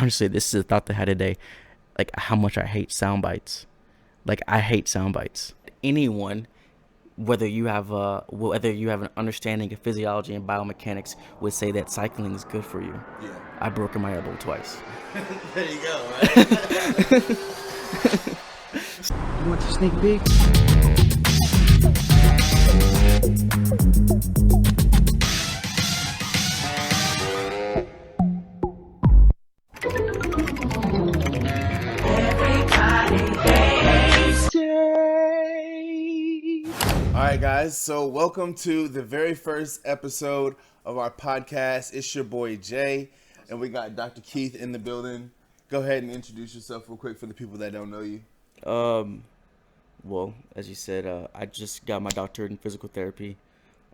honestly, this is a thought that I had today, like how much I hate sound bites. Like I hate sound bites. Anyone, whether you have an understanding of physiology and biomechanics, would say that cycling is good for you. Yeah. I broken my elbow twice. There you go, right? You want to sneak peek? All right, guys. So welcome to the very first episode of our podcast. It's your boy Jay, and we got Dr. Keith in the building. Go ahead and introduce yourself real quick for the people that don't know you. Well, as you said, I just got my doctorate in physical therapy.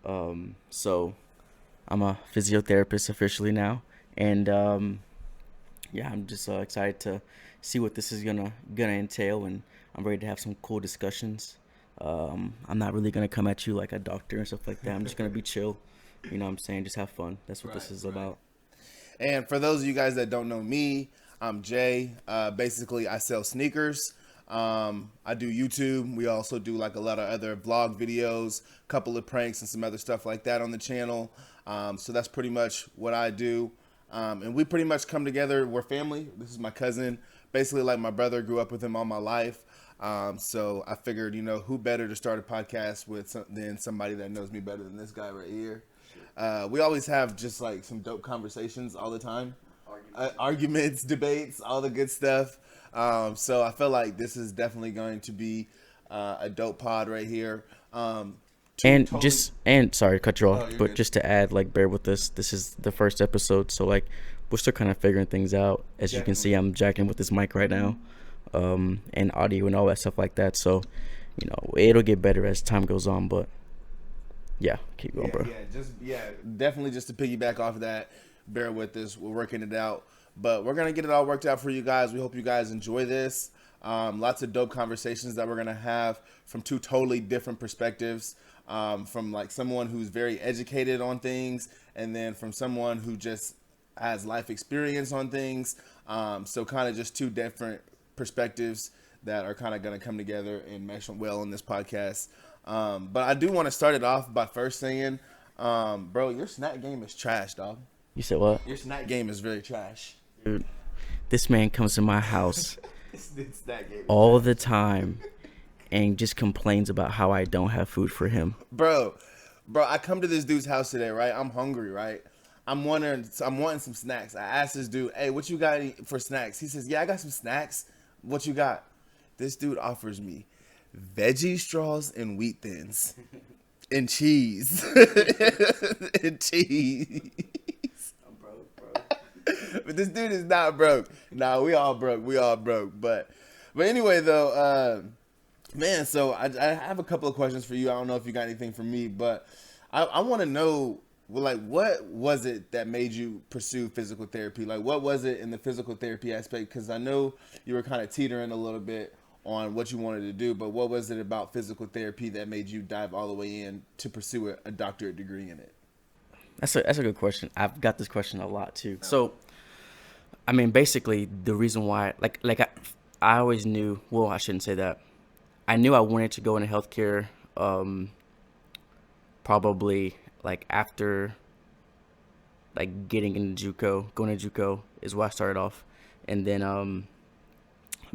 So I'm a physiotherapist officially now, and yeah, I'm just excited to see what this is gonna entail, and I'm ready to have some cool discussions. I'm not really gonna come at you like a doctor and stuff like that. I'm just gonna be chill. You know what I'm saying? Just have fun. That's what this is about. And for those of you guys that don't know me, I'm Jay. Basically, I sell sneakers. I do YouTube. We also do like a lot of other vlog videos, a couple of pranks and some other stuff like that on the channel. So that's pretty much what I do. And we pretty much come together. We're family. This is my cousin. Basically like my brother. Grew up with him all my life. So I figured, who better to start a podcast with than somebody that knows me better than this guy right here. We always have just like some dope conversations all the time. Arguments, debates, all the good stuff. So I feel like this is definitely going to be a dope pod right here. And sorry to cut you off, but good. Just to add, like, bear with us. This is the first episode, so like we're still kind of figuring things out. As you can see, I'm jacking with this mic right now, and audio and all that stuff like that. So, it'll get better as time goes on. But yeah, keep going, bro. Definitely just to piggyback off of that. Bear with us. We're working it out, but we're gonna get it all worked out for you guys. We hope you guys enjoy this. Lots of dope conversations that we're gonna have from two totally different perspectives. From like someone who's very educated on things, and then from someone who just has life experience on things. So kind of just two different perspectives that are kind of going to come together and mesh well in this podcast. But I do want to start it off by first saying, bro, your snack game is trash, dog. You said what? Your snack game is very trash. Dude, this man comes to my house all the time and just complains about how I don't have food for him. Bro, I come to this dude's house today, right? I'm hungry, right? I'm wanting some snacks. I asked this dude, hey, what you got for snacks? He says, yeah, I got some snacks. What you got? This dude offers me veggie straws and wheat thins and cheese. And cheese. I'm broke, bro. But this dude is not broke. Nah, we all broke. But anyway, though, man, so I have a couple of questions for you. I don't know if you got anything for me, but I want to know, like, what was it that made you pursue physical therapy? Like, what was it in the physical therapy aspect? Because I know you were kind of teetering a little bit on what you wanted to do, but what was it about physical therapy that made you dive all the way in to pursue a doctorate degree in it? That's a good question. I've got this question a lot too. So, I mean, basically, the reason why, I always knew. Well, I shouldn't say that. I knew I wanted to go into healthcare, probably like after like getting into going to JUCO is where I started off. And then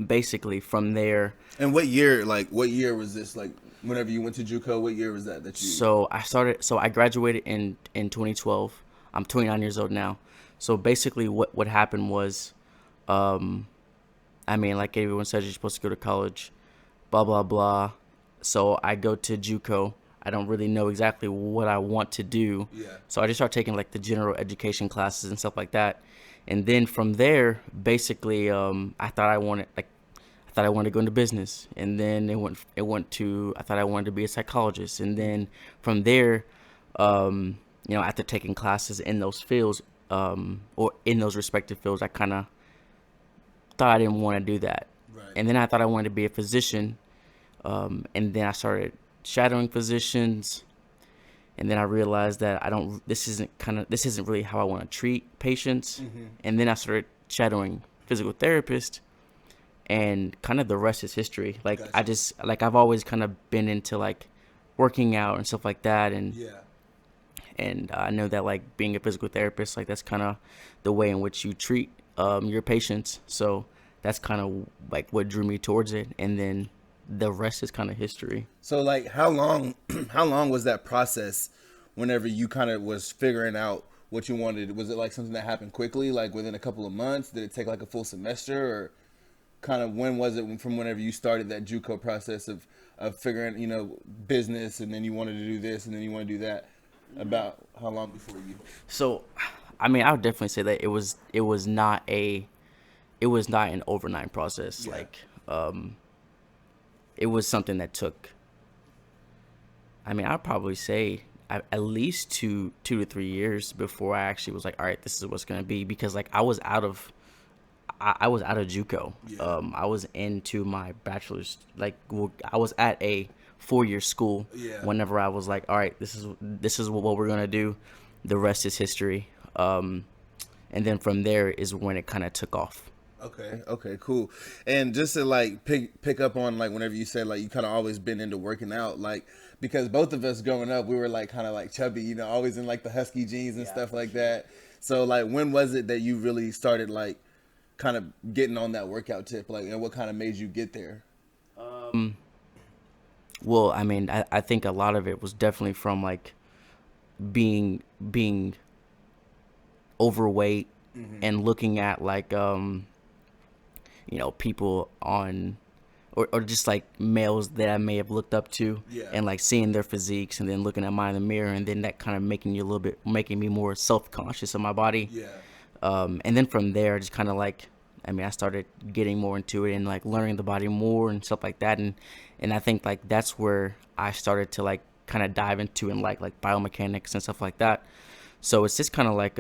basically from there. And what year was this? Like whenever you went to JUCO, what year was that you? So I graduated in 2012. I'm 29 years old now. So basically what happened was, I mean, like everyone says, you're supposed to go to college. Blah, blah, blah. So I go to JUCO. I don't really know exactly what I want to do. Yeah. So I just start taking like the general education classes and stuff like that. And then from there, basically, I thought I wanted to go into business. And then it went to, I thought I wanted to be a psychologist. And then from there, after taking classes in those fields, or in those respective fields, I kind of thought I didn't want to do that. Right. And then I thought I wanted to be a physician. And then I started shadowing physicians. And then I realized that this isn't really how I want to treat patients. Mm-hmm. And then I started shadowing physical therapist, and kind of the rest is history. Like I Gotcha. just like I've always kind of been into like working out and stuff like that, Yeah. and I know that like being a physical therapist, like that's kind of the way in which you treat your patients. So that's kind of like what drew me towards it, and then the rest is kind of history. So like how long how long was that process whenever you kind of was figuring out what you wanted? Was it like something that happened quickly, like within a couple of months? Did it take like a full semester, or kind of when was it from whenever you started that JUCO process of figuring, business, and then you wanted to do this and then you want to do that? About how long before you? So, I mean, I would definitely say that it was not an overnight process. Yeah. Like, it was something that took. I mean, I'd probably say at least 2 to 3 years before I actually was like, all right, this is what's gonna be, because like I was out of JUCO. Yeah. I was into my bachelor's. Like, well, I was at a 4 year school. Yeah. Whenever I was like, all right, this is what we're gonna do. The rest is history. And then from there is when it kind of took off. Okay. Okay. Cool. And just to like pick up on like whenever you said like you kind of always been into working out, like because both of us growing up we were like kind of like chubby, always in like the husky jeans and stuff like that. So like when was it that you really started like kind of getting on that workout tip, like, and what kind of made you get there? Well, I mean, I think a lot of it was definitely from like being overweight and looking at like people on, or just like males that I may have looked up to, Yeah. and like seeing their physiques and then looking at mine in the mirror, and then that kind of making me more self-conscious of my body. Yeah. And then from there, just kind of like, I mean, I started getting more into it and like learning the body more and stuff like that. And I think like that's where I started to like kind of dive into and like biomechanics and stuff like that. So it's just kind of like,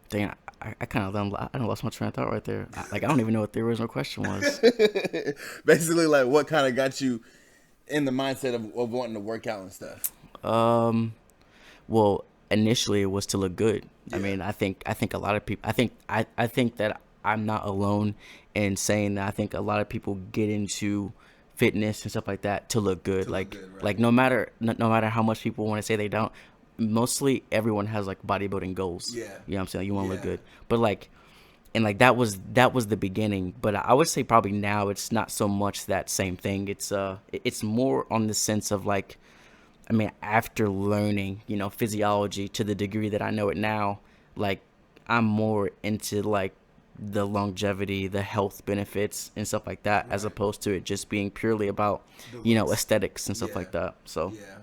dang, I kind of I lost my train of thought right there. Like, I don't even know what the original question was. Basically, like what kind of got you in the mindset of wanting to work out and stuff? Well, initially it was to look good. I Yeah. mean, I think a lot of people. I think that I'm not alone in saying that. I think a lot of people get into fitness and stuff like that to look good. To look Like good, right? like no matter how much people want to say they don't. Mostly everyone has like bodybuilding goals. Yeah. You know what I'm saying? You want to look Yeah. good, but like, and like that was the beginning. But I would say probably now it's not so much that same thing. It's more on the sense of like, I mean, after learning, physiology to the degree that I know it now, like I'm more into like the longevity, the health benefits and stuff like that, as Right. opposed to it just being purely about, The looks. aesthetics and stuff Yeah. like that. So, Yeah.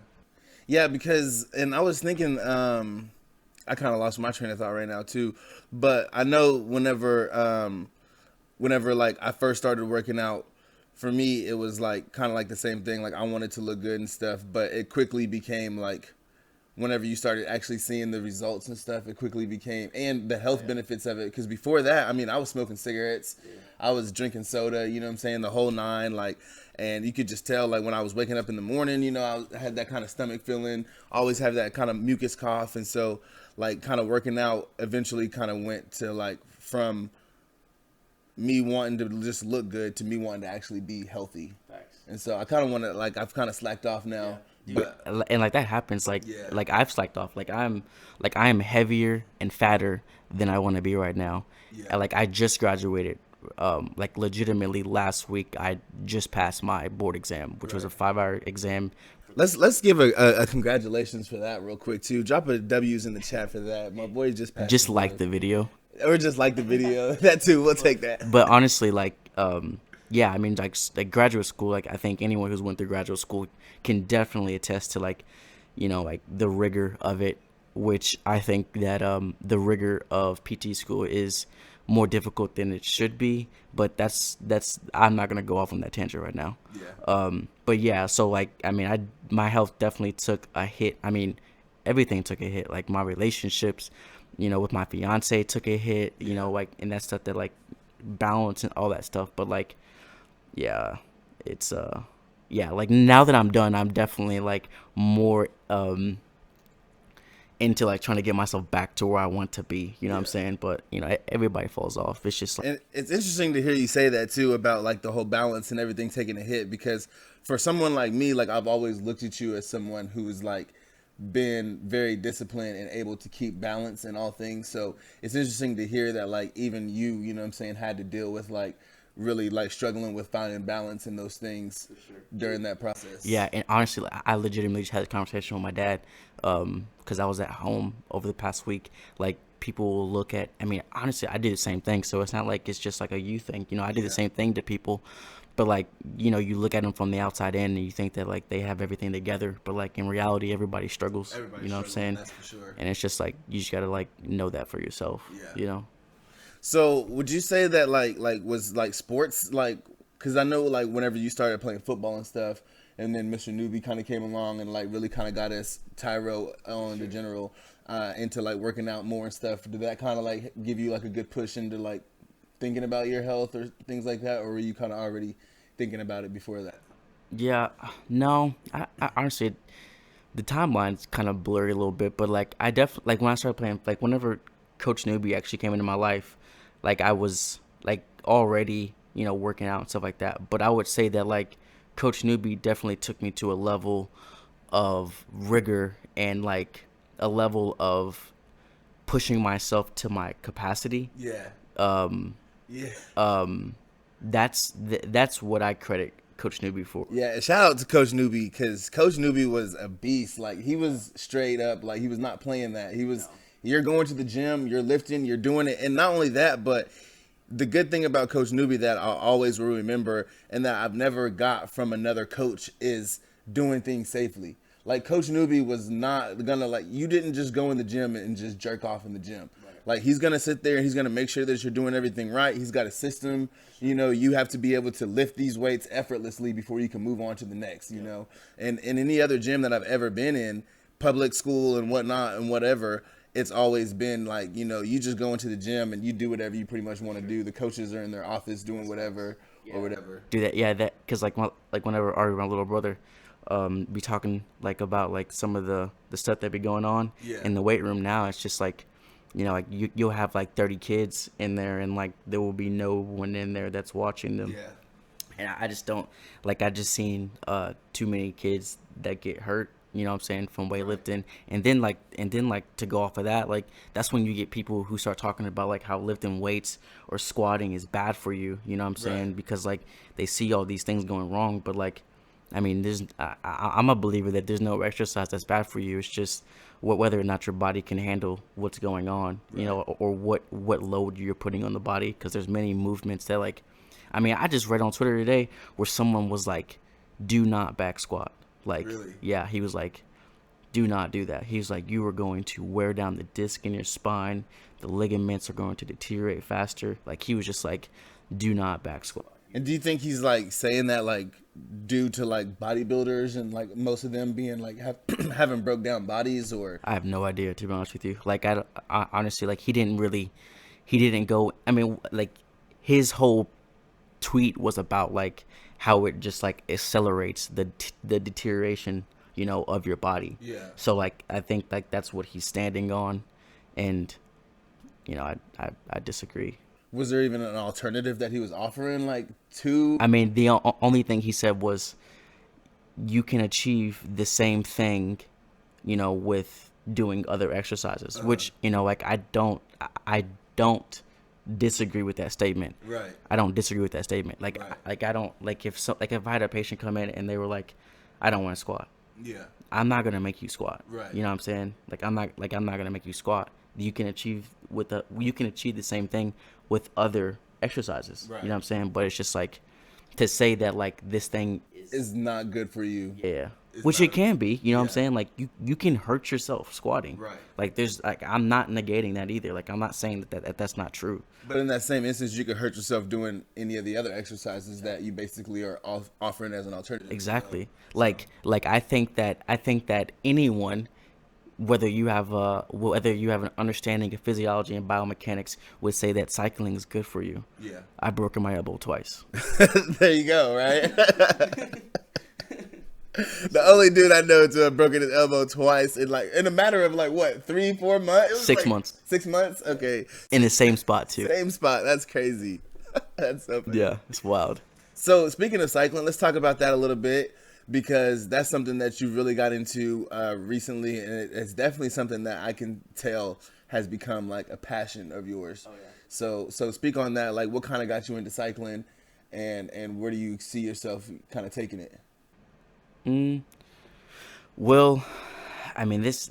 Yeah, because and I was thinking, I kind of lost my train of thought right now too, but I know whenever like I first started working out, for me it was like kind of like the same thing. Like I wanted to look good and stuff, but it quickly became like whenever you started actually seeing the results and stuff, it quickly became and the health benefits of it. Because before that, I mean, I was smoking cigarettes, I was drinking soda, you know what I'm saying, the whole nine, like, and you could just tell like when I was waking up in the morning, I had that kind of stomach feeling, always have that kind of mucus cough, and so like kind of working out eventually kind of went to like from me wanting to just look good to me wanting to actually be healthy. Facts. And so I kind of want to like I've kind of slacked off now, but and like that happens, like yeah, like I've slacked off. Like I am heavier and fatter than I want to be right now. Yeah. And like I just graduated. Like legitimately last week I just passed my board exam, which was a Right. 5 hour exam. let's give a congratulations for that real quick too. Drop a W's in the chat for that. My boy just passed. Just his like board. the video. Or just like the video. That too. We'll take that. But honestly, like, yeah, I mean, like graduate school, like I think anyone who's went through graduate school can definitely attest to like, like the rigor of it, which I think that the rigor of PT school is more difficult than it should be. But that's I'm not gonna go off on that tangent right now. Yeah. But yeah, so like, I mean, my health definitely took a hit. I mean, everything took a hit. Like my relationships, with my fiance took a hit. Like, and that stuff, that like balance and all that stuff. But like, yeah, it's yeah, like now that I'm done, I'm definitely like more into like trying to get myself back to where I want to be. You know what I'm Yeah. saying? But everybody falls off. It's just like, And it's interesting to hear you say that too about like the whole balance and everything taking a hit, because for someone like me, like I've always looked at you as someone who's like been very disciplined and able to keep balance in all things. So it's interesting to hear that like even you know what I'm saying, had to deal with like really like struggling with finding balance in those things during that process. yeah. And honestly, like, I legitimately just had a conversation with my dad, because I was at home over the past week. Like people will look at, I mean, honestly, I do the same thing. So it's not like it's just like a you thing. I do the Yeah. same thing to people. But like, you look at them from the outside in and you think that like they have everything together. But like in reality, everybody struggles. Everybody's You know what I'm struggling, saying? that's for sure. And it's just like, you just got to like know that for yourself, Yeah. you know? So would you say that like was like sports like, because I know like whenever you started playing football and stuff, and then Mr. Newbie kind of came along and like really kind of got us Tyro on the general into like working out more and stuff. Did that kind of like give you like a good push into like thinking about your health or things like that, or were you kind of already thinking about it before that? Yeah, no, I honestly, the timeline's kind of blurry a little bit, but like I definitely like when I started playing, like whenever Coach Newbie actually came into my life, like I was like already working out and stuff like that. But I would say that like Coach Newbie definitely took me to a level of rigor and like a level of pushing myself to my capacity. Yeah. Yeah. That's what I credit Coach Newbie for. Yeah, shout out to Coach Newbie, because Coach Newbie was a beast. Like he was straight up, like he was not playing that. He was, you're going to the gym, you're lifting, you're doing it, and not only that, but the good thing about Coach Newbie that I always will remember, and that I've never got from another coach, is doing things safely. Like Coach Newbie was not gonna, like, you didn't just go in the gym and just jerk off in the gym. Like he's gonna sit there and he's gonna make sure that you're doing everything right. He's got a system. You have to be able to lift these weights effortlessly before you can move on to the next. And in any other gym that I've ever been in, public school and whatnot and whatever, it's always been like, you just go into the gym and you do whatever you pretty much want to do. The coaches are in their office doing whatever or whatever. Do that, yeah, that because like whenever Ari, my little brother, be talking like about like some of the stuff that be going on Yeah. in the weight room now. It's just like like you'll have like 30 kids in there and like there will be no one in there that's watching them. Yeah. And I just don't like, I just seen too many kids that get hurt, you know what I'm saying, from weightlifting. And then like to go off of that, like that's when you get people who start talking about like how lifting weights or squatting is bad for you, you know what I'm saying? Right. Because like they see all these things going wrong, but like I mean, I'm a believer that there's no exercise that's bad for you. It's just whether or not your body can handle what's going on, or what load you're putting on the body. Because there's many movements that like, I mean, I just read on Twitter today where someone was like, "Do not back squat." Like, Really? yeah, he was like, "Do not do that." He's like, "You are going to wear down the disc in your spine. The ligaments are going to deteriorate faster." Like, he was just like, "Do not back squat." And do you think he's like saying that like due to like bodybuilders and like most of them being like having broke down bodies, or? I have no idea, to be honest with you. Like, I honestly, like, he didn't go. I mean, like, his whole tweet was about like how it just like accelerates the deterioration, of your body. Yeah. So like, I think like that's what he's standing on, and I disagree. Was there even an alternative that he was offering, like to? I mean, the only thing he said was you can achieve the same thing, with doing other exercises, which, like I don't disagree with that statement. Right. I don't disagree with that statement. Like, Right. I don't like if I had a patient come in and they were like, I don't want to squat. Yeah. I'm not gonna make you squat. Right. You know what I'm saying? Like I'm not gonna make you squat. You can achieve the same thing with other exercises. Right. You know what I'm saying? But it's just like to say that like this thing Is not good for you. yeah. It's Which not it can be, you know what I'm yeah. saying? Like you can hurt yourself squatting. Right. Like there's like I'm not negating that either. Like I'm not saying that's not true. But in that same instance, you could hurt yourself doing any of the other exercises that you basically are offering as an alternative. Exactly. Like I think that anyone, whether you have an understanding of physiology and biomechanics, would say that cycling is good for you. Yeah. I've broken my elbow twice. There you go. Right. The only dude I know to have broken his elbow twice in a matter of like what 3-4 months. It was 6 months 6 months. Okay, in the same spot too. same spot. That's crazy. That's so funny. Yeah, it's wild. So speaking of cycling, let's talk about that a little bit because that's something that you really got into recently, and it's definitely something that I can tell has become like a passion of yours. Oh, yeah. So speak on that. Like, what kind of got you into cycling, and where do you see yourself kind of taking it? Well, I mean, there's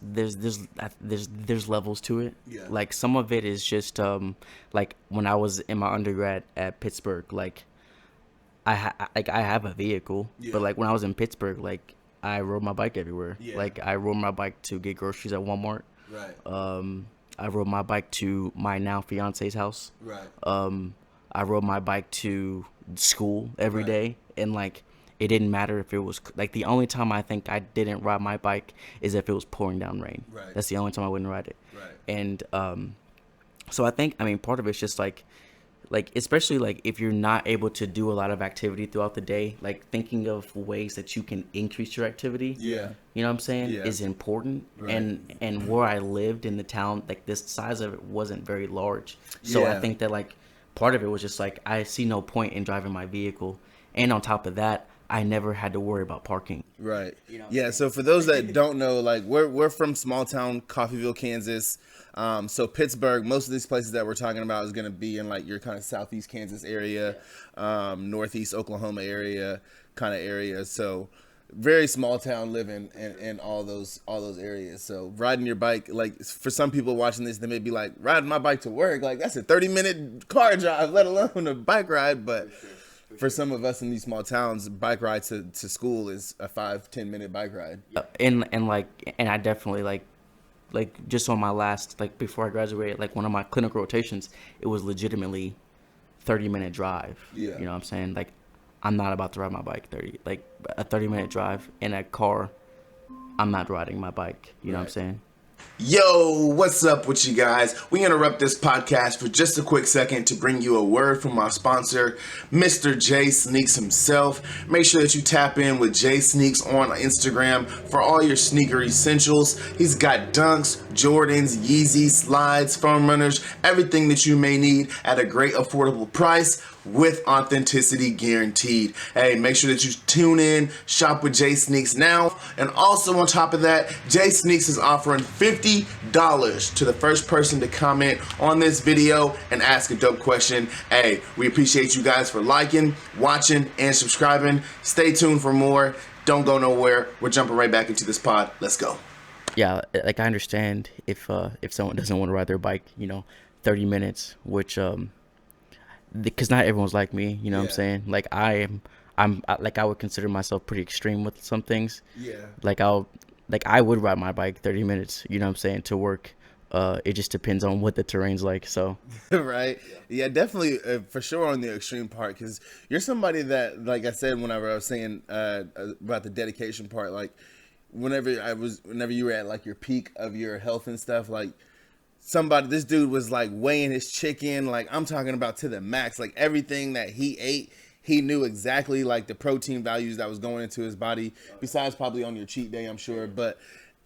levels to it. Yeah. Like some of it is just like when I was in my undergrad at Pittsburgh, like I have a vehicle, Yeah. but like when I was in Pittsburgh, like I rode my bike everywhere. Yeah. Like I rode my bike to get groceries at Walmart. Right. I rode my bike to my now fiance's house. Right. I rode my bike to school every Right. day, and like it didn't matter if it was like the only time I think I didn't ride my bike is if it was pouring down rain. Right. That's the only time I wouldn't ride it. Right. And so I think, I mean, part of it's just like especially like if you're not able to do a lot of activity throughout the day, like thinking of ways that you can increase your activity. Yeah. You know what I'm saying? Yeah. Is important. Right. And where I lived in the town, like this size of it wasn't very large. So I Yeah. think that like part of it was just like I see no point in driving my vehicle. And on top of that, I never had to worry about parking. Right. You know what I'm Yeah. saying? So for those that don't know, like we're from small town Coffeyville, Kansas. So Pittsburgh, most of these places that we're talking about is going to be in like your kind of southeast Kansas area, northeast Oklahoma area, kind of area. So very small town living in all those areas. So riding your bike, like for some people watching this, they may be like, riding my bike to work, like that's a 30-minute car drive, let alone a bike ride. But for some of us in these small towns, bike ride to school is a 5-10 minute bike ride. And I definitely like just on my last, like before I graduated, like one of my clinical rotations, it was legitimately 30-minute drive. Yeah. You know what I'm saying? Like I'm not about to ride my bike like a 30-minute drive in a car. I'm not riding my bike. You know what I'm Right. saying? Yo, what's up with you guys? We interrupt this podcast for just a quick second to bring you a word from our sponsor, Mr. J Sneaks himself. Make sure that you tap in with J Sneaks on Instagram for all your sneaker essentials. He's got Dunks, Jordans, Yeezys, slides, foam runners, everything that you may need at a great affordable price with authenticity guaranteed. Hey, make sure that you tune in, shop with J Sneaks now. And also on top of that, J Sneaks is offering $50 to the first person to comment on this video and ask a dope question. Hey, we appreciate you guys for liking, watching, and subscribing. Stay tuned for more. Don't go nowhere. We're jumping right back into this pod. Let's go. Yeah, like I understand if someone doesn't want to ride their bike, 30 minutes, which because not everyone's like me, you know what I'm Yeah. saying? Like I would consider myself pretty extreme with some things. Yeah. Like I would ride my bike 30 minutes, you know what I'm saying, to work. It just depends on what the terrain's like. So Right. Yeah, definitely for sure on the extreme part because you're somebody that, like I said, whenever I was saying about the dedication part, like whenever you were at like your peak of your health and stuff, like this dude was like weighing his chicken, like I'm talking about to the max, like everything that he ate, he knew exactly like the protein values that was going into his body, besides probably on your cheat day, I'm sure. But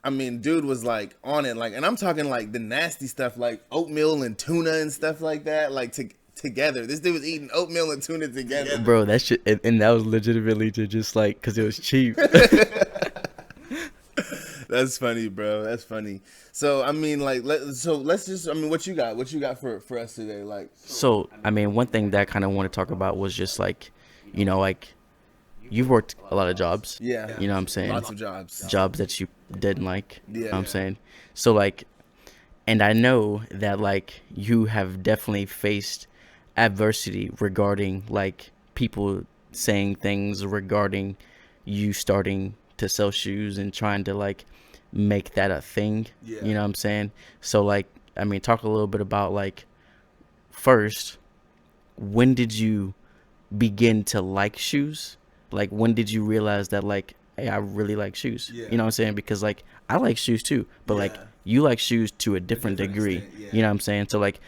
I mean, dude was like on it, like, and I'm talking like the nasty stuff, like oatmeal and tuna and stuff like that, like together. This dude was eating oatmeal and tuna together. bro, that shit, and that was legitimately to just like because it was cheap. That's funny, bro. That's funny. So I mean, like, let's just. I mean, what you got? What you got for us today? Like, So I mean, one thing that I kind of want to talk about was just like, like you've worked a lot of jobs. yeah, You know what I'm saying? lots of jobs. Jobs that you didn't like. You know Yeah. what I'm saying? So like, and I know that like you have definitely faced adversity regarding like people saying things regarding you starting to sell shoes and trying to like make that a thing. Yeah. You know what I'm saying? So like, I mean, talk a little bit about like first, when did you begin to like shoes? Like when did you realize that like, hey, I really like shoes? Yeah. You know what I'm saying? Because like I like shoes too, but like Yeah. you like shoes to a different degree. extent, yeah. You know what I'm saying? So like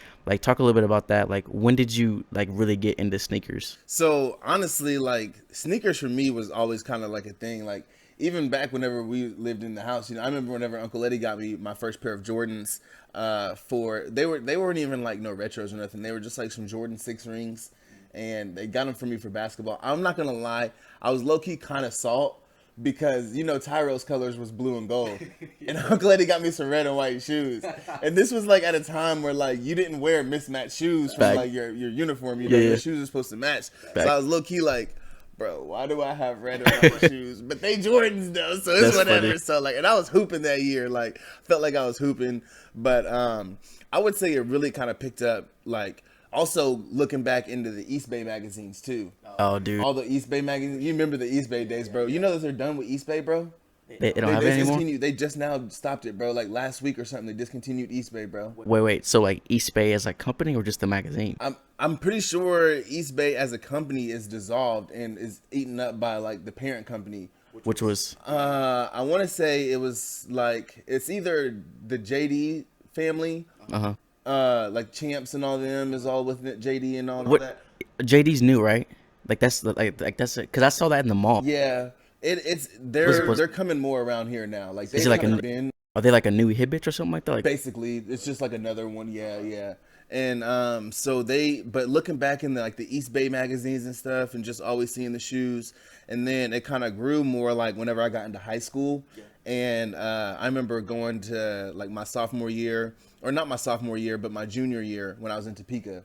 talk a little bit about that. Like when did you like really get into sneakers? So honestly, like sneakers for me was always kind of like a thing. Like even back whenever we lived in the house, I remember whenever Uncle Eddie got me my first pair of Jordans. They weren't even like no retros or nothing. They were just like some Jordan 6 rings, and they got them for me for basketball. I'm not gonna lie, I was low key kind of salt because Tyro's colors was blue and gold, and Uncle Eddie got me some red and white shoes. And this was like at a time where like you didn't wear mismatched shoes from like your uniform. Your shoes are supposed to match. So I was low key like, bro, why do I have red and white shoes? But they Jordans though, so it's That's whatever. funny. So like, and I was hooping that year. Like, felt like I was hooping. But I would say it really kind of picked up. Like, also looking back into the East Bay magazines too. Oh, dude. All the East Bay magazines. You remember the East Bay days, bro? You know that they're done with East Bay, bro. They don't have it anymore? discontinued. They just now stopped it, bro. Like last week or something, they discontinued East Bay, bro. Wait. So like East Bay as a company or just the magazine? I'm pretty sure East Bay as a company is dissolved and is eaten up by like the parent company. Which was I want to say it was like it's either the JD family, like Champs and all them is all with it, JD and all of that. JD's new, right? Like that's that's it. Cause I saw that in the mall. Yeah, they're coming more around here now. Like they've like kind of been. Are they like a new Hibbit or something like that? Like, basically, it's just like another one. Yeah. And but looking back in the East Bay magazines and stuff, and just always seeing the shoes, and then it kind of grew more like whenever I got into high school, and I remember going to like my sophomore year, or not my sophomore year, but my junior year when I was in Topeka.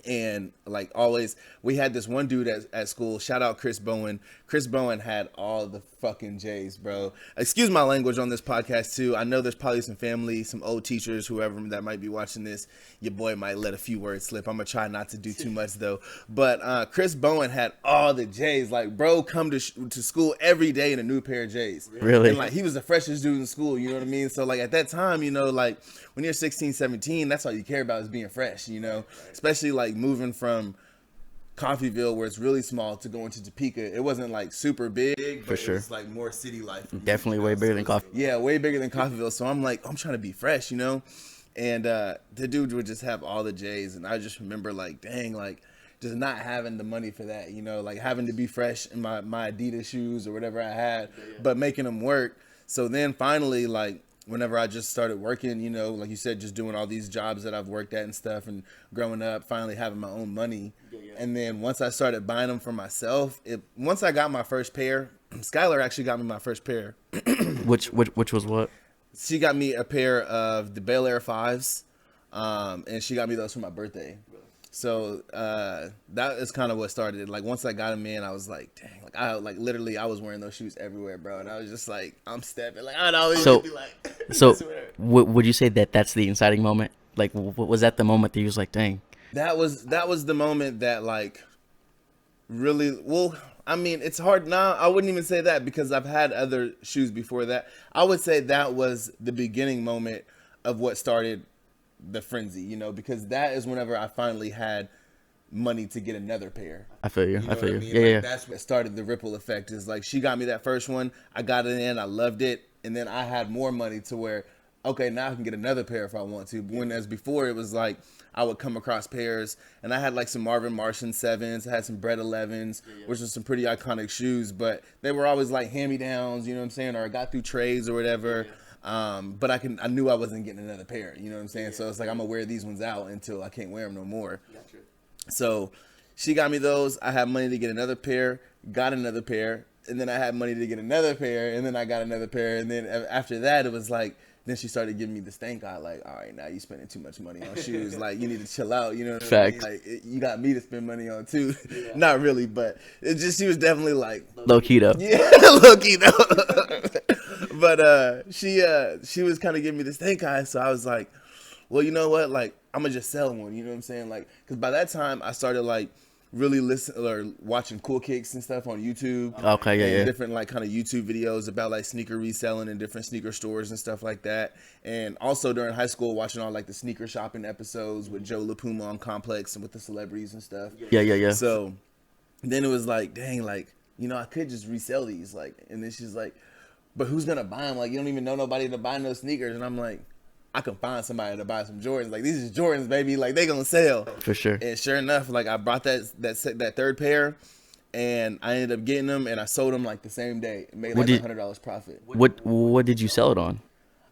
And like always, we had this one dude at school. Shout out Chris Bowen. Chris Bowen had all the fucking J's, bro. Excuse my language on this podcast too. I know there's probably some family, some old teachers, whoever that might be watching this. Your boy might let a few words slip. I'm gonna try not to do too much though. But Chris Bowen had all the J's. Like, bro, come to school every day in a new pair of J's. Really? And like he was the freshest dude in school. You know what I mean? So like at that time, like when you're 16, 17, that's all you care about is being fresh. Especially like moving from Coffeyville, where it's really small, to going to Topeka. It wasn't like super big, but sure. It was like more city life. Definitely way bigger than Coffee. Yeah, way bigger than Coffeyville. So I'm like, I'm trying to be fresh, And the dude would just have all the J's, and I just remember like, dang, like just not having the money for that, like having to be fresh in my Adidas shoes or whatever I had, but making them work. So then finally, like, whenever I just started working, like you said, just doing all these jobs that I've worked at and stuff, and growing up, finally having my own money. And then once I started buying them for myself, once I got my first pair, Skylar actually got me my first pair. Which was what? She got me a pair of the Bel Air 5s, and she got me those for my birthday. So that is kind of what started it. Like once I got them in, I was like, dang, like literally I was wearing those shoes everywhere, bro. And I was just like, I'm stepping. Like I'd always be like. So would you say that that's the inciting moment? Like was that the moment that you was like, dang? That was the moment that like really, well, I mean, it's hard now. I wouldn't even say that because I've had other shoes before that. I would say that was the beginning moment of what started the frenzy, because that is whenever I finally had money to get another pair. I feel you. I feel you. I mean? Yeah. That's what started the ripple effect. Is like she got me that first one, I got it in, I loved it, and then I had more money to where, okay, now I can get another pair if I want to. When as before, it was like I would come across pairs, and I had like some Marvin Martian 7s, I had some Bred 11s, which was some pretty iconic shoes, but they were always like hand-me-downs, you know what I'm saying, or I got through trades or whatever. But I knew I wasn't getting another pair, you know what I'm saying? So it's like I'm gonna wear these ones out until I can't wear them no more. Gotcha. So she got me those. I had money to get another pair, got another pair, and then I had money to get another pair, and then I got another pair, and then after that it was like, then she started giving me the stank eye, like, all right, now you spending too much money on shoes, like you need to chill out, you know what I mean? Like you got me to spend money on too. Not really, but it just, she was definitely like low key though. Yeah, low key though. But she was kind of giving me this stank eye, so I was like, well, you know what, like I'm gonna just sell one, you know what I'm saying? Like, because by that time I started like really listening or watching Cool Kicks and stuff on YouTube. Okay, yeah. Different like kind of YouTube videos about like sneaker reselling in different sneaker stores and stuff like that. And also during high school, watching all like the sneaker shopping episodes with Joe LaPuma on Complex and with the celebrities and stuff. Yeah. So then it was like, dang, like, I could just resell these, like, and then she's like, but who's gonna buy them? Like, you don't even know nobody to buy no sneakers. And I'm like, I can find somebody to buy some Jordans. Like, these is Jordans, baby. Like, they gonna sell for sure. And sure enough, like I brought that third pair, and I ended up getting them, and I sold them like the same day. It made What like did $100 profit. what did you sell it on?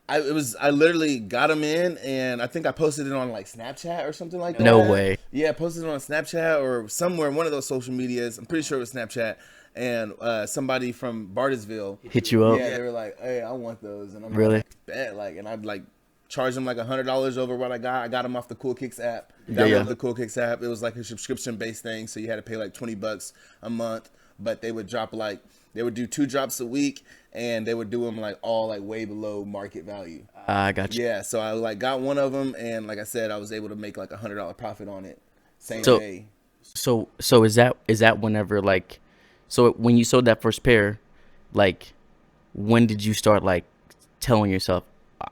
I literally got them in, and I think I posted it on like Snapchat or something like that. No way. Yeah, I posted it on Snapchat or somewhere, one of those social medias. I'm pretty sure it was Snapchat. And somebody from Bartisville Hit you up? Yeah, they were like, "Hey, I want those," and I'm Really? like, "Bet!" Like, and I'd like charge them like $100 over what I got. I got them off the Cool Kicks app. Yeah. The Cool Kicks app. It was like a subscription based thing, so you had to pay like $20 a month. But they would drop like they would do 2 drops a week, and they would do them like all like way below market value. I got you. Yeah, so I like got one of them, and like I said, I was able to make like $100 profit on it same So- day. So is that whenever like, so when you sold that first pair, like, when did you start like telling yourself,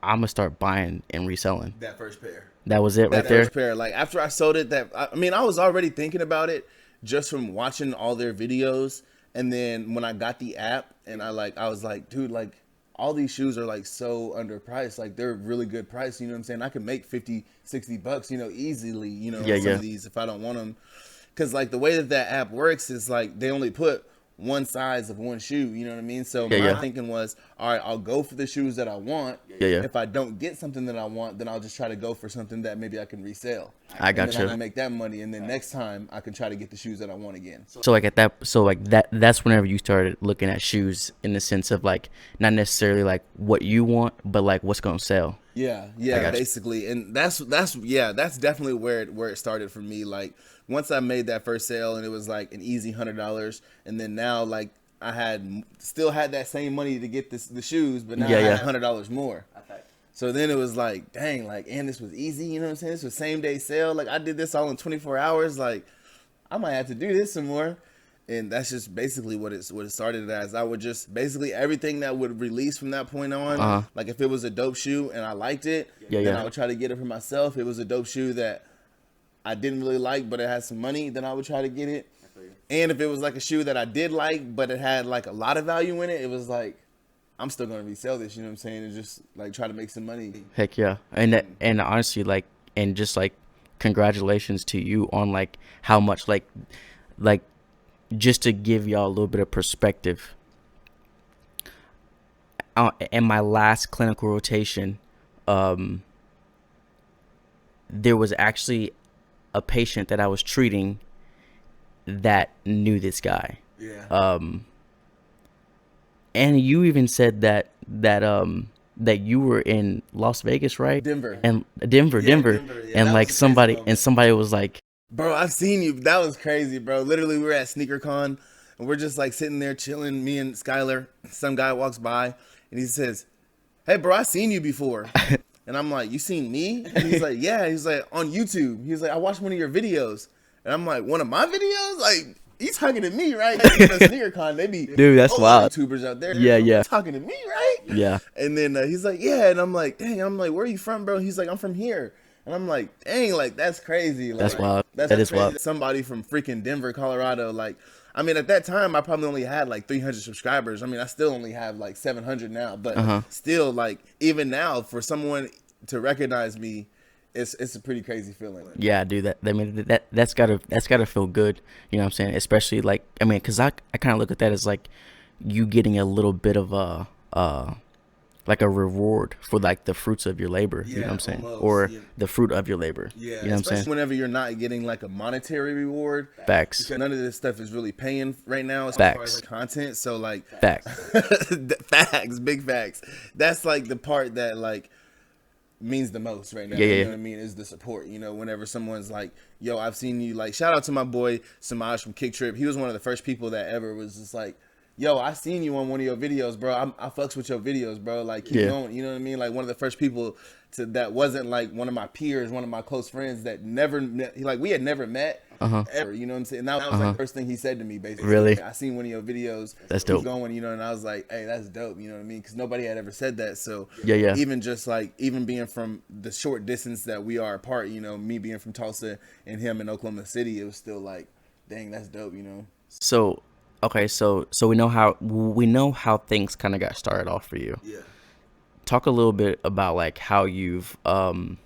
I'm gonna start buying and reselling? That first pair. That was it right That there. first pair, like after I sold it, I mean, I was already thinking about it just from watching all their videos, and then when I got the app, and I was like, dude, like all these shoes are like so underpriced, like they're really good price, you know what I'm saying? I could make $50-$60, you know, easily, you know, Yeah, on some yeah. of these if I don't want them, because like the way that app works is like they only put one size of one shoe, you know what I mean? So Yeah, my yeah. thinking was, all right, I'll go for the shoes that I want. Yeah, yeah. If I don't get something that I want, then I'll just try to go for something that maybe I can resell. I And then gotcha. I can make that money, and then next time I can try to get the shoes that I want again. So like that's whenever you started looking at shoes in the sense of like not necessarily like what you want, but like what's gonna sell. Yeah, I yeah, got you. basically, and that's definitely where it started for me. Like once I made that first sale, and it was like an easy $100, and then now like I still had that same money to get the shoes, but now Yeah, I yeah. had $100 more. So then it was like, dang, like, and this was easy, you know what I'm saying? This was same day sale. Like I did this all in 24 hours. Like I might have to do this some more. And that's just basically what it started as. I would just basically everything that would release from that point on. Like if it was a dope shoe and I liked it, Yeah, then yeah. I would try to get it for myself. If it was a dope shoe that I didn't really like, but it had some money, then I would try to get it. And if it was like a shoe that I did like, but it had like a lot of value in it, it was like, I'm still gonna resell this, you know what I'm saying? And just like try to make some money. Heck yeah. And honestly, like, and just like congratulations to you on like how much like just to give y'all a little bit of perspective. In my last clinical rotation, there was actually a patient that I was treating that knew this guy. Yeah. And you even said that you were in Las Vegas, right? Denver. And Denver. Denver, yeah. And That like was a crazy somebody moment. was like, Bro, I've seen you. That was crazy, bro. Literally, we were at SneakerCon, and we're just like sitting there chilling, me and Skylar. Some guy walks by, and he says, "Hey, bro, I seen you before." And I'm like, "You seen me?" And he's like, "Yeah." He's like, "On YouTube." He's like, "I watched one of your videos." And I'm like, "One of my videos?" Like, he's talking to me, right? Like, at SneakerCon, they be Dude, that's a lot of wild. YouTubers out there. Yeah, yeah. Talking to me, right? yeah, And then he's like, "Yeah," and I'm like, "Dang," I'm like, "Where are you from, bro?" He's like, "I'm from here." And I'm like, "Dang, like that's crazy." Like, That's wild. That is crazy. wild. Somebody from freaking Denver, Colorado. Like, I mean, at that time, I probably only had like 300 subscribers. I mean, I still only have like 700 now, but still, like, even now, for someone to recognize me, it's a pretty crazy feeling. yeah, dude. That's gotta feel good. You know what I'm saying? Especially like, I mean, cause I kind of look at that as like you getting a little bit of like a reward for like the fruits of your labor. You know what I'm saying? almost, Or yeah. the fruit of your labor. Yeah, You know what I'm Especially saying? whenever you're not getting like a monetary reward. Facts. Because none of this stuff is really paying right now as Facts. far as like, content. So like Facts. facts, big facts. That's like the part that like means the most right now. Yeah, You yeah. know what I mean? Is the support. You know, whenever someone's like, "Yo, I've seen you." Like, shout out to my boy Samaj from Kick Trip. He was one of the first people that ever was just like, "Yo, I seen you on one of your videos, bro. I fucks with your videos, bro. Like, keep Yeah. going." You know what I mean? Like one of the first people that wasn't like one of my peers, one of my close friends that never met, like we had never met ever. You know what I'm saying? And that was like the first thing he said to me, basically. Really? I seen one of your videos. That's Keep dope. going, you know, and I was like, "Hey, that's dope." You know what I mean? Because nobody had ever said that. So Yeah, yeah. even just like even being from the short distance that we are apart, you know, me being from Tulsa and him in Oklahoma City, it was still like, dang, that's dope. You know? So, okay, so we know how things kind of got started off for you. Yeah. Talk a little bit about like how you've done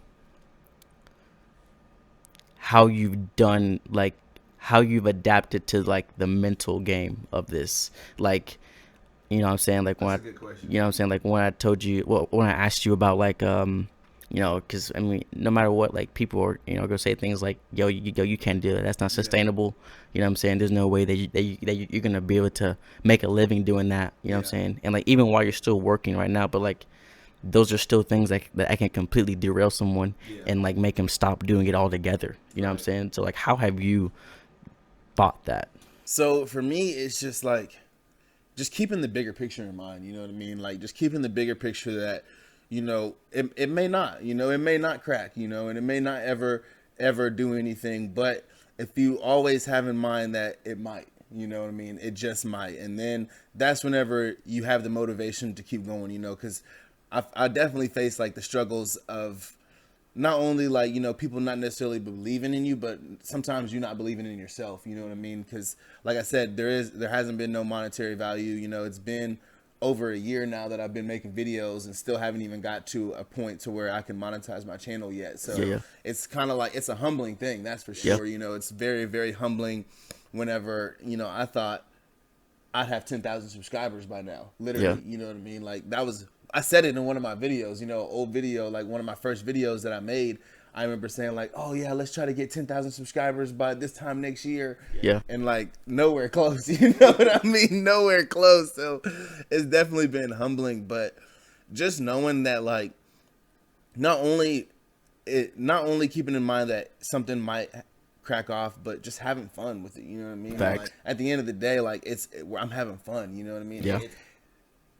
like how you've adapted to like the mental game of this. Like, you know what I'm saying? Like when That's a good question. you know what I'm saying? Like when I told you, well, when I asked you about like, you know, because I mean, no matter what, like people are, you know, gonna say things like, yo, you can't do it. That's not sustainable. You know what I'm saying? There's no way you're gonna be able to make a living doing that. You know what I'm saying? And like even while you're still working right now, but like those are still things that I can completely derail someone and like make them stop doing it altogether. You know what I'm saying? So like, how have you fought that? So for me, it's just like just keeping the bigger picture in mind. You know what I mean? Like just keeping the bigger picture that, you know, it may not, you know, it may not crack, you know, and it may not ever do anything. But if you always have in mind that it might, you know what I mean? It just might. And then that's whenever you have the motivation to keep going, you know, because I definitely face like the struggles of not only like, you know, people not necessarily believing in you, but sometimes you not believing in yourself. You know what I mean? Because like I said, there hasn't been no monetary value. You know, it's been over a year now that I've been making videos and still haven't even got to a point to where I can monetize my channel yet. So Yeah. it's kind of like, it's a humbling thing, that's for Yeah. sure. You know, it's very, very humbling whenever, you know, I thought I'd have 10,000 subscribers by now. Literally, Yeah. you know what I mean? Like that was, I said it in one of my videos, you know, old video, like one of my first videos that I made. I remember saying like, oh yeah, let's try to get 10,000 subscribers by this time next year. Yeah. And like nowhere close, you know what I mean? Nowhere close. So it's definitely been humbling, but just knowing that like, not only keeping in mind that something might crack off, but just having fun with it. You know what I mean? Facts. Like, at the end of the day, like I'm having fun. You know what I mean? Yeah.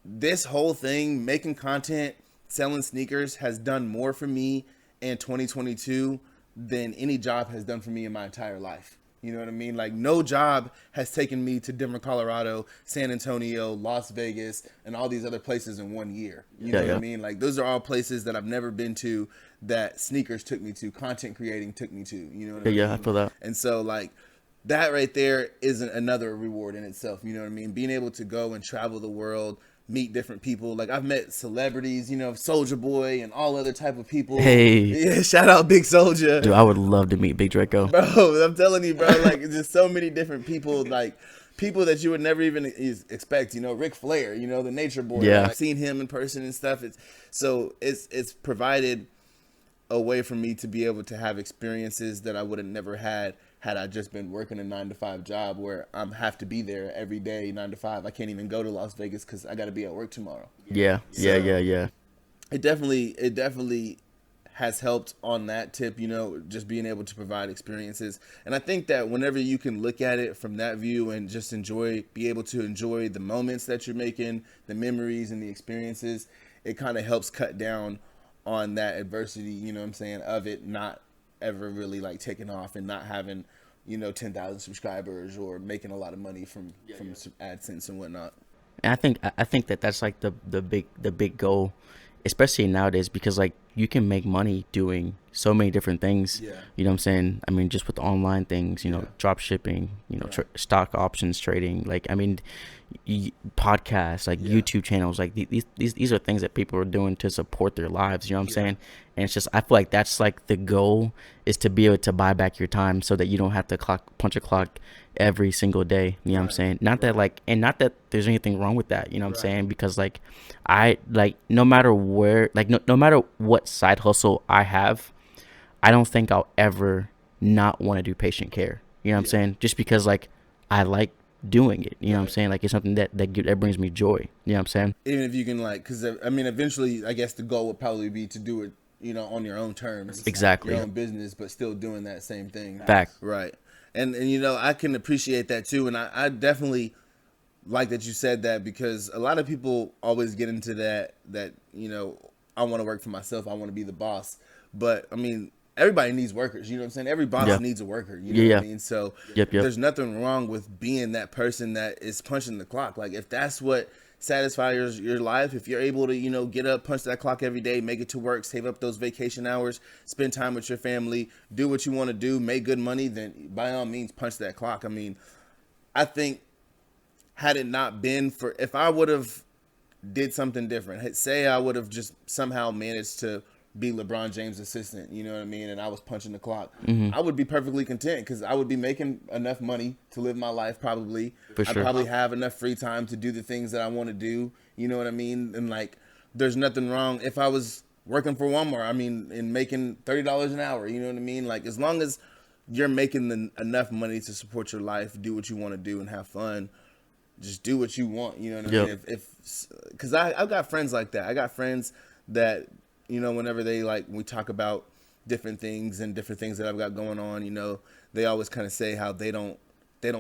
This whole thing, making content, selling sneakers, has done more for me in 2022 than any job has done for me in my entire life. You know what I mean? Like no job has taken me to Denver, Colorado, San Antonio, Las Vegas, and all these other places in 1 year. You know what I mean? Like those are all places that I've never been to that sneakers took me to, content creating took me to. You know what I mean? Yeah, I feel that. And so like that right there is another reward in itself. You know what I mean? Being able to go and travel the world, meet different people. Like I've met celebrities, you know, Soldier Boy and all other type of people. Hey. Yeah, shout out Big Soldier. Dude, I would love to meet Big Draco. Bro, I'm telling you, bro, like it's just so many different people, like people that you would never even expect, you know, Ric Flair, you know, the nature boy. Yeah. I've seen him in person and stuff. It's provided a way for me to be able to have experiences that I would have never had I just been working a 9-to-5 job where I'm have to be there every day, 9 to 5. I can't even go to Las Vegas because I got to be at work tomorrow. Yeah. Yeah. It definitely has helped on that tip, you know, just being able to provide experiences. And I think that whenever you can look at it from that view and just be able to enjoy the moments that you're making, the memories and the experiences, it kind of helps cut down on that adversity, you know what I'm saying, of it not ever really like taking off and not having, you know, 10,000 subscribers or making a lot of money from AdSense and whatnot. And I think that that's like the big goal, especially nowadays, because like you can make money doing so many different things. Yeah. You know what I'm saying? I mean, just with online things, you know, drop shipping, you know, stock options trading. Like, I mean, podcasts, like YouTube channels, like these are things that people are doing to support their lives. You know what I'm saying? And it's just, I feel like that's like the goal, is to be able to buy back your time so that you don't have to punch a clock every single day. You know what I'm saying? Not that like, and not that there's anything wrong with that. You know what I'm saying? Because like, I like, no matter where, like no matter what side hustle I have, I don't think I'll ever not want to do patient care. You know what I'm saying? Just because like I like doing it. You know what I'm saying? Like it's something that brings me joy. You know what I'm saying? Even if you can like, because I mean, eventually, I guess the goal would probably be to do it, you know, on your own terms, Exactly. your own business, but still doing that same thing. Fact. Right. And you know, I can appreciate that too, and I definitely like that you said that, because a lot of people always get into that you know, I want to work for myself, I want to be the boss, but I mean, everybody needs workers. You know what I'm saying? Every boss needs a worker. You know what I mean? So there's nothing wrong with being that person that is punching the clock. Like if that's what satisfies your life, if you're able to, you know, get up, punch that clock every day, make it to work, save up those vacation hours, spend time with your family, do what you want to do, make good money, then by all means punch that clock. I mean, I think had it not been if I would have did something different, say I would have just somehow managed to be LeBron James' assistant, you know what I mean? And I was punching the clock. Mm-hmm. I would be perfectly content because I would be making enough money to live my life probably. For I'd sure. probably have enough free time to do the things that I want to do, you know what I mean? And like, there's nothing wrong if I was working for Walmart, I mean, and making $30 an hour, you know what I mean? Like, as long as you're making enough money to support your life, do what you want to do and have fun, just do what you want, you know what I mean? Because I've got friends like that. I got friends that, you know, whenever we talk about different things that I've got going on, you know, they always kind of say how they don't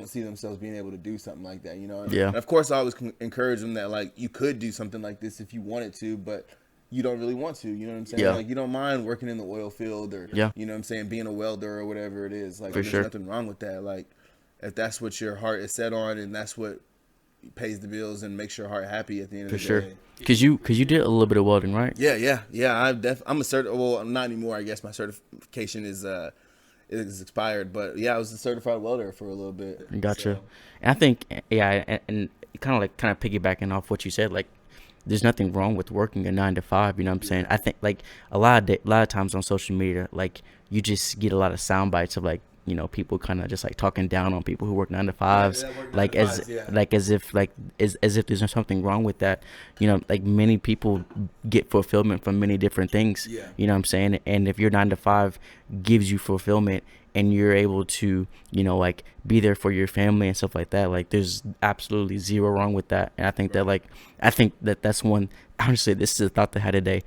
see themselves being able to do something like that, you know? Yeah. And of course, I always encourage them that, like, you could do something like this if you wanted to, but you don't really want to, you know what I'm saying? Yeah. Like, you don't mind working in the oil field or, Yeah. you know what I'm saying, being a welder or whatever it is. Like, For there's sure. nothing wrong with that. Like, if that's what your heart is set on and that's what pays the bills and makes your heart happy at the end For of the sure. day. Cause you did a little bit of welding, right? Yeah. I'm a well, not anymore. I guess my certification is expired, but yeah, I was a certified welder for a little bit. Gotcha. So, And I think, and kind of piggybacking off what you said, like, there's nothing wrong with working a 9 to 5. You know what I'm saying? I think like a lot of times on social media, like you just get a lot of sound bites of like, you know, people kind of just like talking down on people who work 9 to 5s, that work 9 like to as 5s, yeah. like as if there's something wrong with that. You know, like many people get fulfillment from many different things. Yeah. You know what I'm saying? And if your 9 to 5 gives you fulfillment and you're able to, you know, like be there for your family and stuff like that, like there's absolutely zero wrong with that. And I think that's one, honestly, this is a thought that I had today,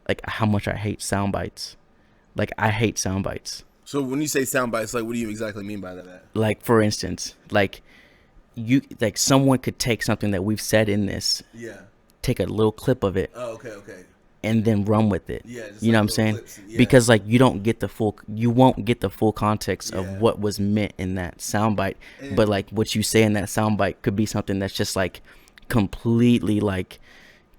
like how much I hate sound bites. Like I hate sound bites. So when you say sound bites, like, what do you exactly mean by that? Like, for instance, like someone could take something that we've said in this, Yeah. take a little clip of it, Oh, okay. and then run with it. Yeah, just you know like what I'm saying? little clips, yeah. Because like you won't get the full context Yeah. of what was meant in that soundbite. But like what you say in that soundbite could be something that's just like completely like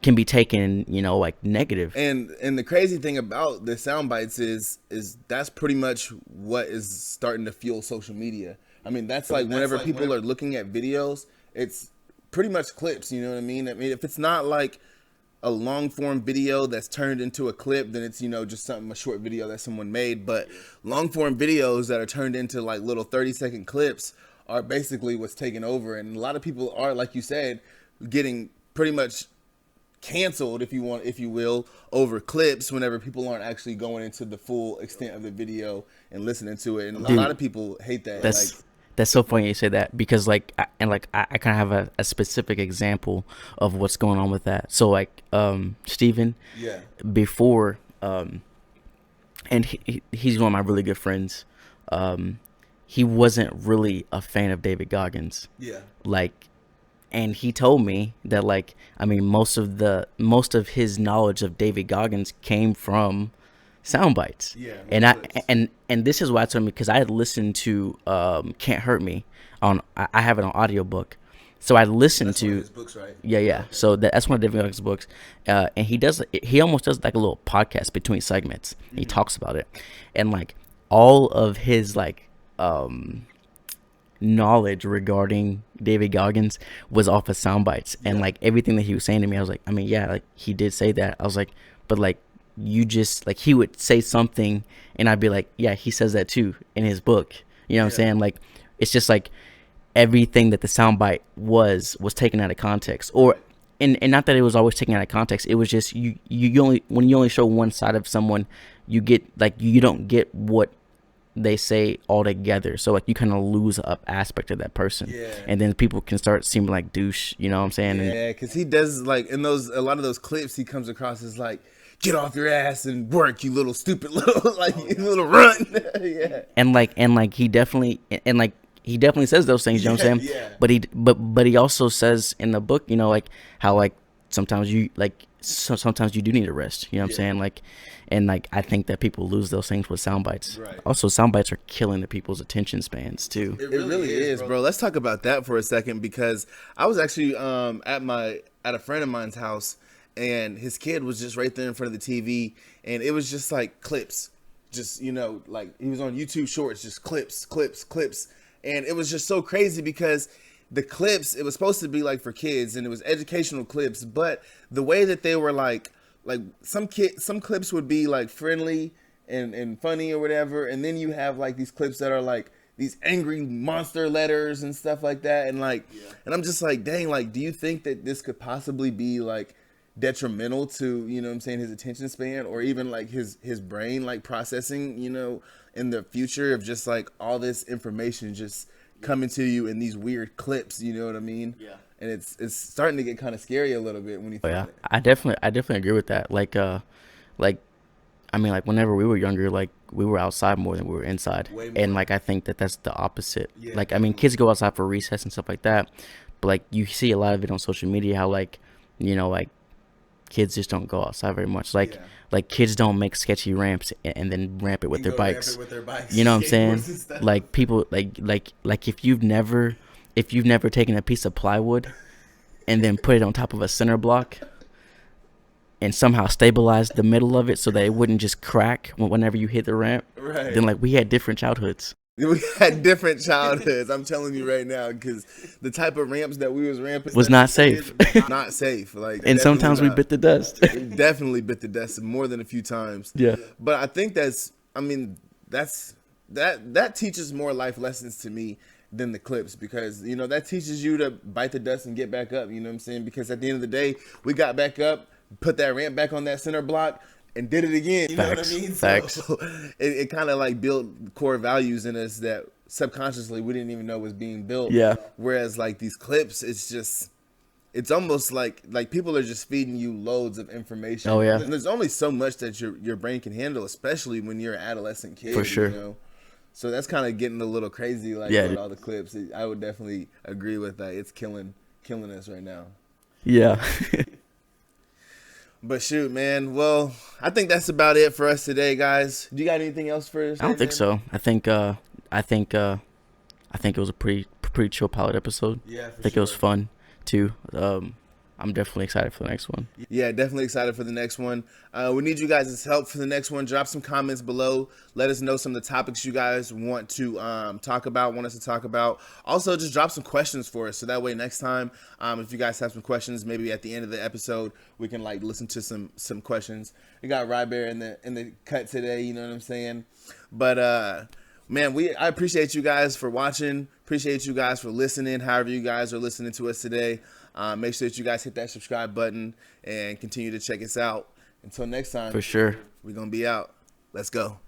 can be taken, you know, like negative. And the crazy thing about the sound bites is that's pretty much what is starting to fuel social media. I mean, that's like whenever people are looking at videos, it's pretty much clips, you know what I mean? I mean, if it's not like a long form video that's turned into a clip, then it's, you know, just a short video that someone made. But long form videos that are turned into like little 30-second clips are basically what's taken over. And a lot of people are, like you said, getting pretty much canceled, if you will, over clips whenever people aren't actually going into the full extent of the video and listening to it. And a lot of people hate that. That's so funny you say that, because like I kind of have a specific example of what's going on with that. So like Steven, Yeah. before and he's one of my really good friends. He wasn't really a fan of David Goggins. Yeah. Like, and he told me that, like, I mean, most of his knowledge of David Goggins came from sound bites. Yeah, and this is why I told him, because I had listened to Can't Hurt Me I have it on audiobook. So I listened That's to one of his books, right? Yeah. So that's one of David Goggins' books, and he almost does like a little podcast between segments. He talks about it, and like all of his like knowledge regarding David Goggins was off of sound bites. And like everything that he was saying to me, I was like, I mean, yeah, like he did say that. I was like, but like you just like, he would say something and I'd be like, yeah, he says that too in his book. You know what I'm saying? Like it's just like everything that the soundbite was taken out of context, or and not that it was always taken out of context. It was just you only, when you only show one side of someone, you get like, you don't get what they say all together. So like you kind of lose an aspect of that person, and then people can start seeming like douche. You know what I'm saying? Yeah, because he does, like, in those, a lot of those clips, he comes across as like, get off your ass and work, you little stupid little, like, you little runt. Yeah. And he definitely says those things, you know what I'm saying? Yeah. But he also says in the book, you know, like how like sometimes you do need a rest, you know what I'm saying? Like, and like I think that people lose those things with sound bites. Right. Also, sound bites are killing the people's attention spans too. It really is, bro. Let's talk about that for a second, because I was actually at a friend of mine's house, and his kid was just right there in front of the TV, and it was just like clips, just, you know, like he was on YouTube Shorts, just clips, and it was just so crazy because the clips, it was supposed to be like for kids and it was educational clips, but the way that they were like like some clips would be like friendly and funny or whatever, and then you have like these clips that are like these angry monster letters and stuff like that, and like, and I'm just like, dang, like, do you think that this could possibly be like detrimental to, you know what I'm saying, his attention span, or even like his brain like processing, you know, in the future of just like all this information just coming to you in these weird clips, you know what I mean? Yeah. And it's starting to get kind of scary a little bit when you Oh think yeah, of it. I definitely agree with that. Like I mean, like whenever we were younger, like we were outside more than we were inside, Way more. and like I think that that's the opposite. Yeah, Like I mean, kids go outside for recess and stuff like that, but like you see a lot of it on social media how like, you know, like kids just don't go outside very much. Like Yeah. like kids don't make sketchy ramps and then ramp it with And their go ramp bikes. it with their bikes, You know what I'm saying? skateboards and stuff. Like people like if you've never taken a piece of plywood and then put it on top of a center block and somehow stabilized the middle of it so that it wouldn't just crack whenever you hit the ramp, Right. then like we had different childhoods. We had different childhoods. I'm telling you right now, because the type of ramps that we was ramping Was not safe. not safe. Like, And definitely sometimes we not. bit the dust. We definitely bit the dust more than a few times. Yeah. But I think that teaches more life lessons to me than the clips, because, you know, that teaches you to bite the dust and get back up. You know what I'm saying? Because at the end of the day, we got back up, put that ramp back on that center block, and did it again. You know what I Facts, mean? facts. So it kind of like built core values in us that subconsciously we didn't even know was being built. Yeah. Whereas like these clips, it's almost like people are just feeding you loads of information. Oh, yeah. And there's only so much that your brain can handle, especially when you're an adolescent kid. For sure. You know? So that's kind of getting a little crazy, like Yeah, with dude. all the clips. I would definitely agree with that. It's killing us right now. Yeah. But shoot, man. Well, I think that's about it for us today, guys. Do you got anything else for us? I don't think so. I think it was a pretty chill pilot episode. Yeah, I think it was fun too. I'm definitely excited for the next one. Yeah, definitely excited for the next one. We need you guys' help for the next one. Drop some comments below. Let us know some of the topics you guys want to want us to talk about. Also, just drop some questions for us, so that way next time, if you guys have some questions, maybe at the end of the episode, we can like listen to some questions. We got Rybear in the cut today. You know what I'm saying? But man, I appreciate you guys for watching. Appreciate you guys for listening. However you guys are listening to us today. Make sure that you guys hit that subscribe button and continue to check us out. Until next time, For sure. we're going to be out. Let's go.